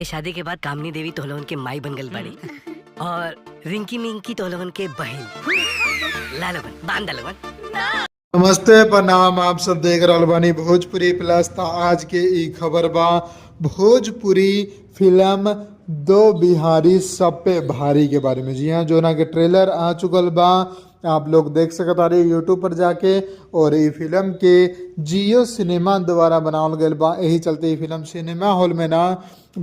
शादी के बाद कामनी देवी तोहलवन के माई बन गल बाड़ी और रिंकी मिंकी तोहलवन के बहन लालवन बांधलवन। नमस्ते प्रणाम, आप सब देख रहल बानी भोजपुरी प्लस। था आज के ई खबर बा भोजपुरी फिल्म दो बिहारी सब पे भारी के बारे में। जी हाँ, जो ना के ट्रेलर आ चुकल बा, आप लोग देख सकत आ यूट्यूब पर जाके। और ये फिल्म के जियो सिनेमा द्वारा बनावल गयल बा। यही चलते ये फिल्म सिनेमा हॉल में ना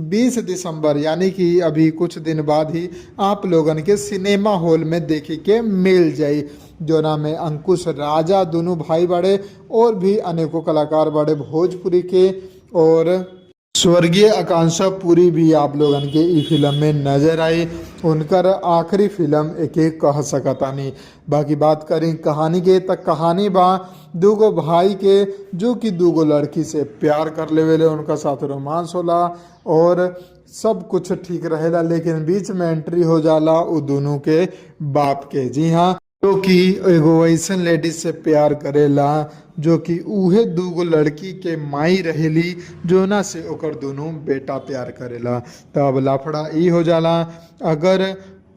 20 दिसंबर यानी कि अभी कुछ दिन बाद ही आप लोगन के सिनेमा हॉल में देखे के मिल जाई। जो नाम में अंकुश राजा दोनों भाई बड़े और भी अनेकों कलाकार बड़े भोजपुरी के, और स्वर्गीय आकांक्षा पूरी भी आप लोगन के ई फिल्म में नजर आई। उनकर आखिरी फिल्म एक एक कह सकतानी। बाकी बात करें कहानी के, तक कहानी बा दूगो भाई के जो कि दूगो लड़की से प्यार कर लेवेले, उनका साथ रोमांस होला और सब कुछ ठीक रहेला, लेकिन बीच में एंट्री हो जाला वो दोनों के बाप के। जी हाँ, जो कि एगो वैसन लेडीज से प्यार करेला जो कि उहे दूगो लड़की के माई रहेली, जोना से ओकर दोनों बेटा प्यार करेला। तब लाफड़ा ई हो जाला, अगर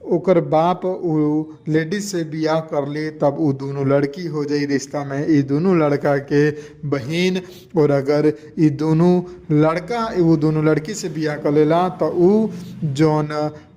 ओकर बाप उ लेडीज से बियाह कर ली तब उ दोनों लड़की हो जाई रिश्ता में ई दोनों लड़का के बहन। और अगर ई दोनों लड़का वो दोनों लड़की से बियाह कर लेला तो उ जौन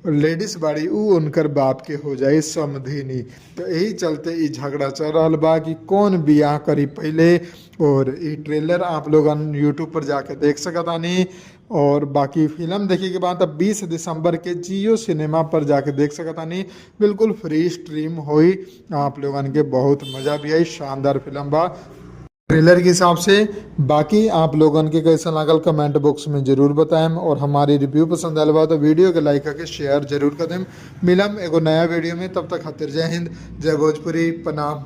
लेडीज बाड़ी उ उनकर बाप के हो जाए समधिनी। तो यही चलते ई झगड़ा चल रहा बा कि कौन बियाह करी पहले। और ई ट्रेलर आप लोग यूट्यूब पर जाके देख सकतानी। और बाकी फिल्म देखे के बाद अब 20 दिसंबर के जियो सिनेमा पर जाके देख सकतानी। बिल्कुल फ्री स्ट्रीम हुई, आप लोगन के बहुत मज़ा भी आई। शानदार फिल्म बा ट्रेलर के हिसाब से। बाकी आप लोगन के कैसा लागल कमेंट बॉक्स में जरूर बताएं। और हमारी रिव्यू पसंद आयल बा तो वीडियो के लाइक करके शेयर जरूर कर दें। मिलम एगो नया वीडियो में, तब तक खातिर जय हिंद, जय भोजपुरी, प्रणाम।